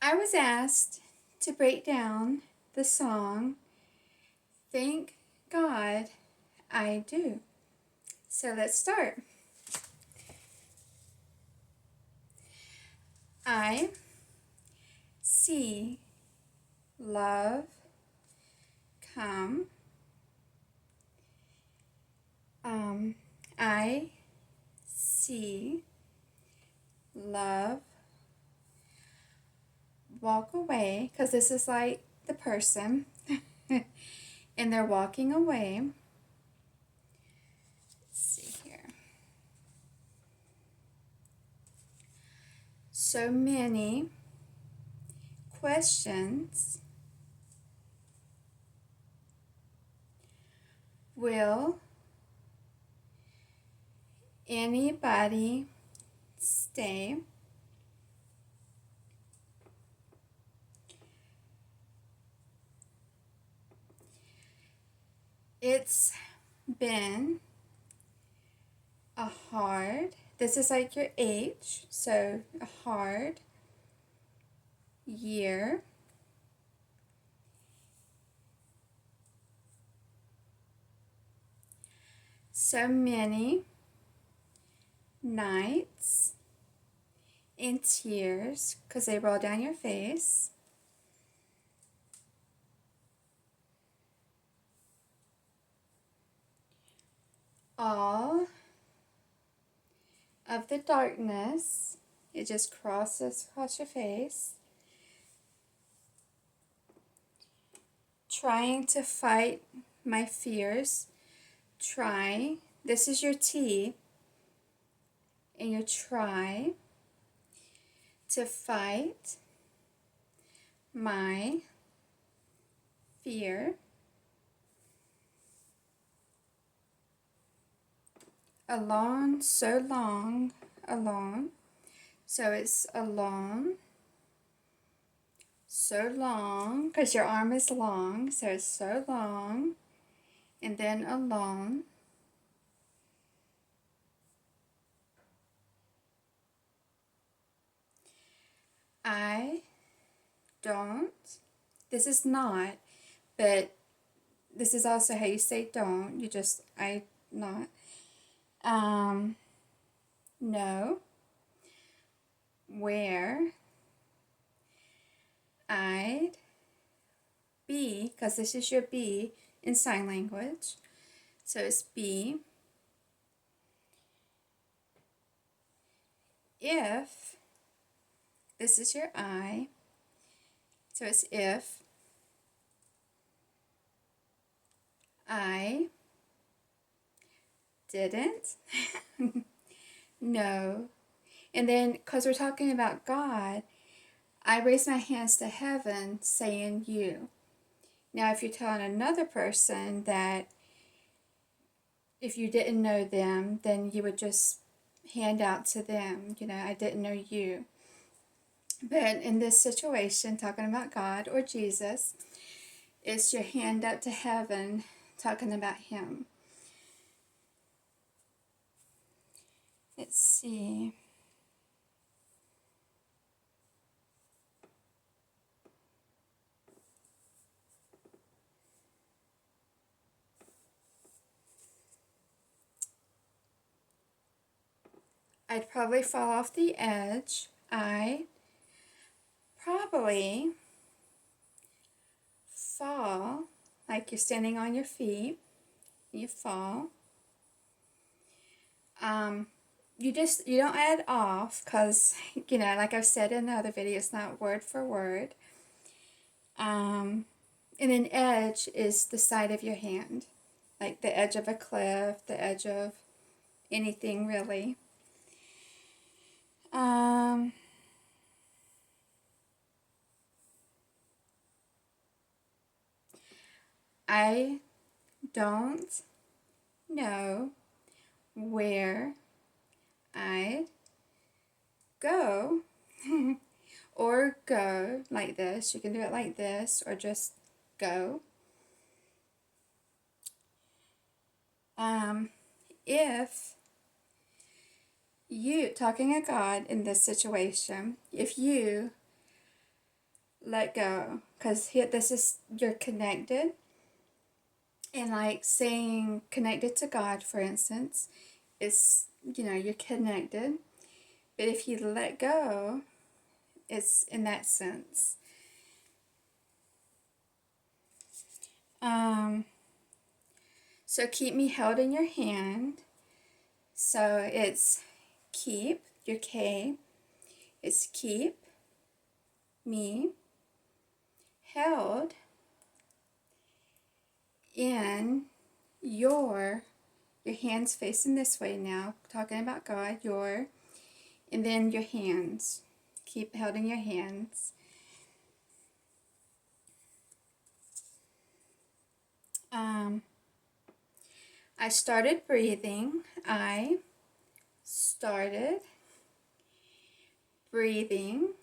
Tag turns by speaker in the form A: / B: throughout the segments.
A: I was asked to break down the song Thank God I Do. So let's start. I see love come. I see love walk away, because this is like the person and they're walking away. Let's see here. So many questions. Will anybody stay? It's been a hard, this is like your age, so a hard year. So many nights and tears because they roll down your face. All of the darkness, it just crosses across your face. Trying to fight my fears. Try, this is your T, and you try to fight my fear. Alone, so long, alone. So it's alone, so long, because your arm is long, so it's so long, and then alone. I don't, this is not, but this is also how you say don't, you just, I not. No, where I'd be, because this is your B in sign language, so it's B. If, this is your I, so it's if I didn't know. And then, because we're talking about God, I raise my hands to heaven saying you. Now, if you're telling another person that if you didn't know them, then you would just hand out to them, I didn't know you. But in this situation, talking about God or Jesus, it's your hand up to heaven, talking about Him. Let's see. I'd probably fall off the edge. I probably fall, like you're standing on your feet, you fall. You don't add off because, like I've said in the other video, it's not word for word. And then edge is the side of your hand, like the edge of a cliff, the edge of anything really. I don't know where I'd go or go like this. You can do it like this or just go. If you, talking to God in this situation, if you let go. Because here, this is, you're connected. And like saying connected to God, for instance, is, you're connected. But if you let go, it's in that sense. So keep me held in your hand. So it's keep, your K. It's keep me held in your hands facing this way now, talking about God, and then your hands. Keep held in your hands. I started breathing. I started breathing.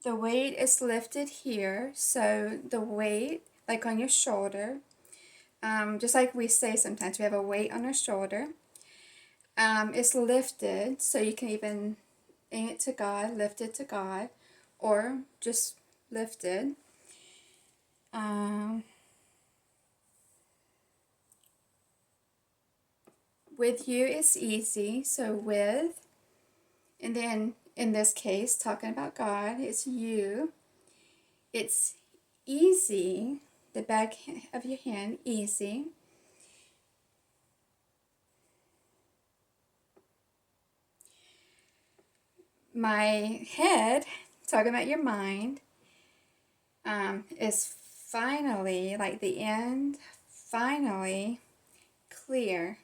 A: The weight is lifted here, so the weight, like on your shoulder, just like we say sometimes, we have a weight on our shoulder. It's lifted, so you can even aim it to God, lift it to God, or just lifted. With you, it's easy, so with, and then in this case, talking about God, it's you. It's easy, the back of your hand, easy. My head, talking about your mind, is finally, like the end, finally clear.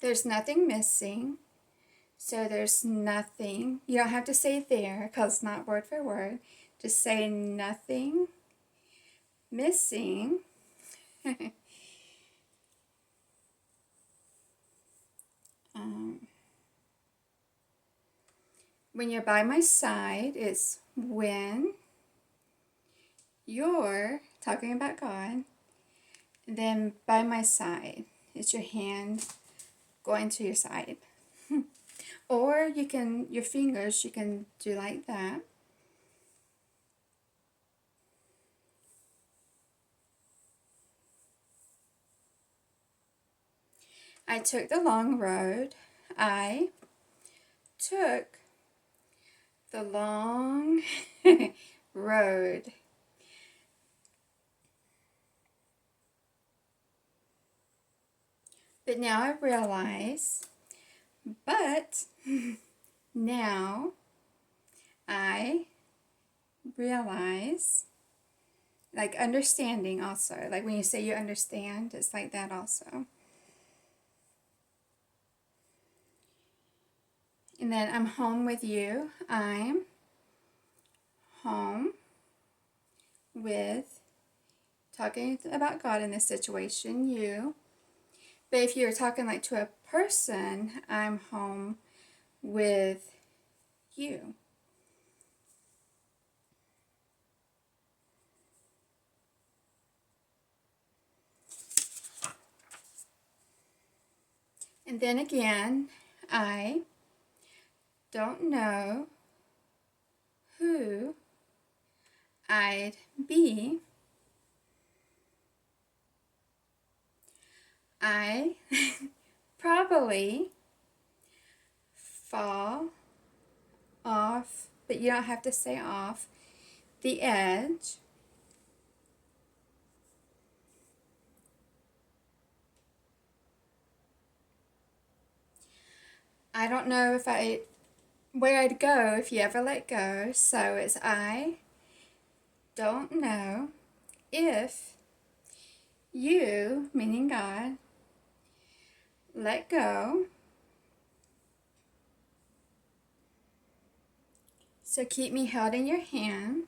A: There's nothing missing. So there's nothing. You don't have to say there because it's not word for word. Just say nothing missing. When you're by my side, it's when you're talking about God. And then by my side, it's your hand going to your side. Or you can, your fingers, you can do like that. I took the long road. I took the long road. But now I realize, but now I realize, like understanding also, like when you say you understand, it's like that also. And then I'm home with you. I'm home with, talking about God in this situation, you. But if you're talking like to a person, I'm home with you. And then again, I don't know who I'd be. I probably fall off, but you don't have to say off, the edge. I don't know where I'd go if you ever let go, so it's I don't know if you, meaning God, let go. So keep me held in your hand.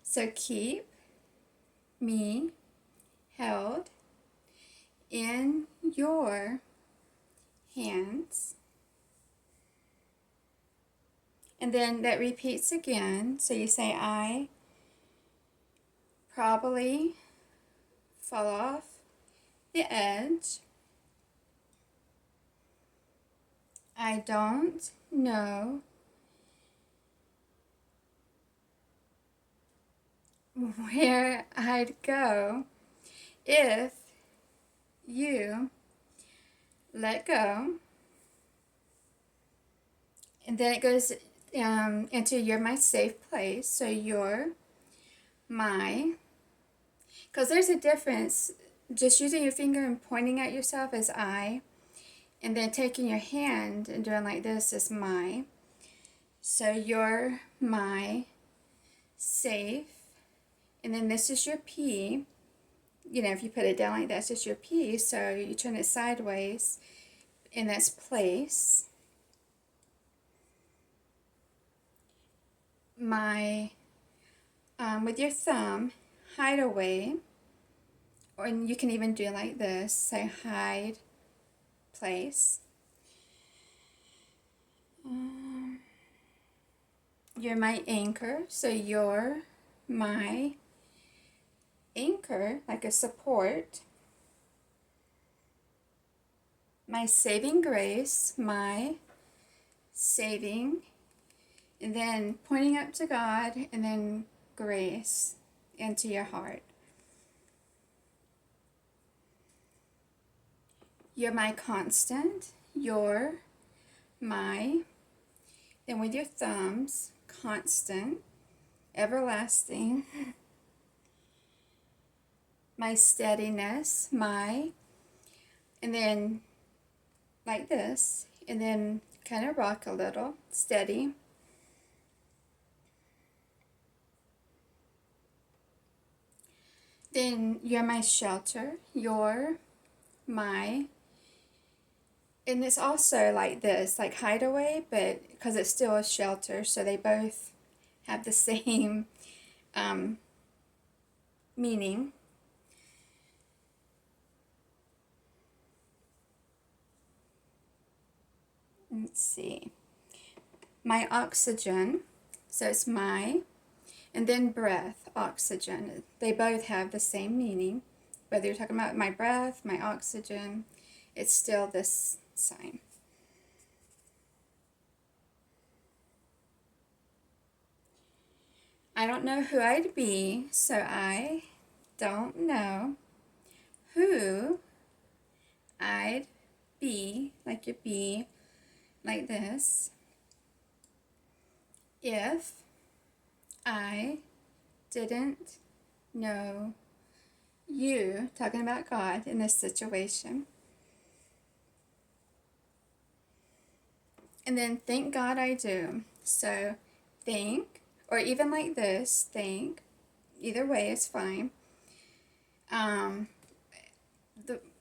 A: So keep me held in your hands. And then that repeats again. So you say, I probably fall off the edge. I don't know where I'd go if you let go. And then it goes into you're my safe place. So you're my, because there's a difference. Just using your finger and pointing at yourself as I, and then taking your hand and doing like this is my. So you're my safe, and then this is your P. You know, if you put it down like that, it's just your P. So you turn it sideways, and that's place. My, with your thumb, hide away, or and you can even do it like this. Say hide place. You're my anchor, so you're my anchor, like a support. My saving grace, my saving, and then pointing up to God, and then grace into your heart. You're my constant, you're my, then with your thumbs, constant, everlasting, my steadiness, my, and then like this, and then kind of rock a little, steady. Then you're my shelter, you're my, and it's also like this, like hideaway, but because it's still a shelter, so they both have the same meaning. Let's see. My oxygen, so it's my, and then breath, oxygen. They both have the same meaning. Whether you're talking about my breath, my oxygen, it's still this sign. I don't know who I'd be, so I don't know who I'd be, like your B, like this, if I didn't know you, talking about God in this situation. And then thank God I do. So thank, or even like this, thank, either way is fine.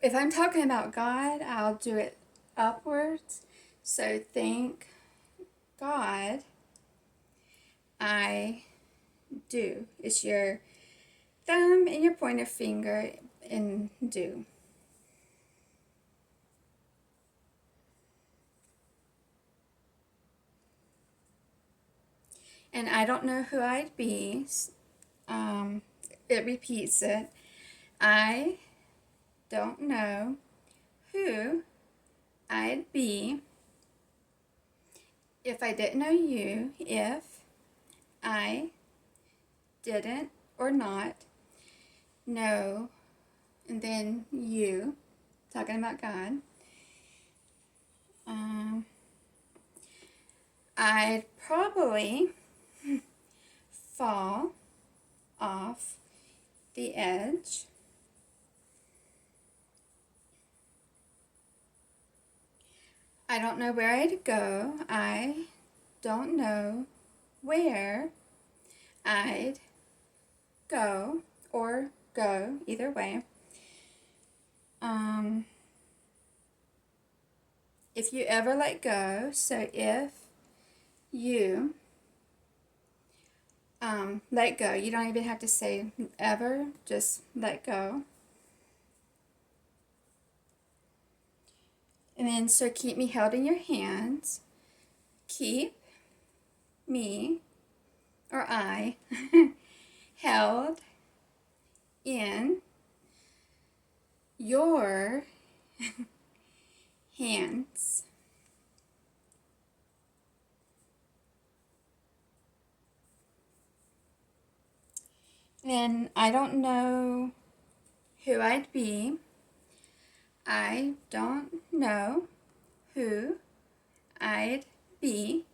A: If I'm talking about God, I'll do it upwards. So thank God I do. It's your thumb and your pointer finger and do. And I don't know who I'd be. It repeats it. I don't know who I'd be if I didn't know you, if I didn't or not know, and then you, talking about God. I'd probably fall off the edge. I don't know where I'd go. I don't know where I'd go, or go, either way. If you ever let go, so if you let go, you don't even have to say ever, just let go. And then, so keep me held in your hands. Keep me, or I, held in your hands. And I don't know who I'd be. I don't know who I'd be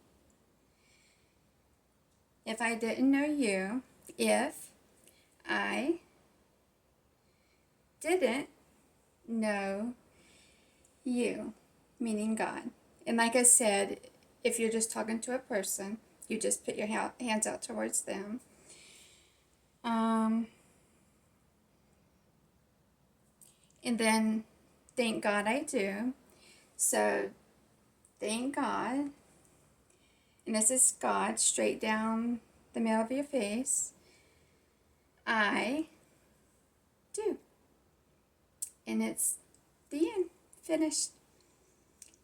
A: if I didn't know you, if I didn't know you, meaning God. And like I said, if you're just talking to a person, you just put your hands out towards them. And then thank God I do. So thank God. And this is God straight down the middle of your face. I do. And it's the end. Finished.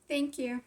A: Thank you.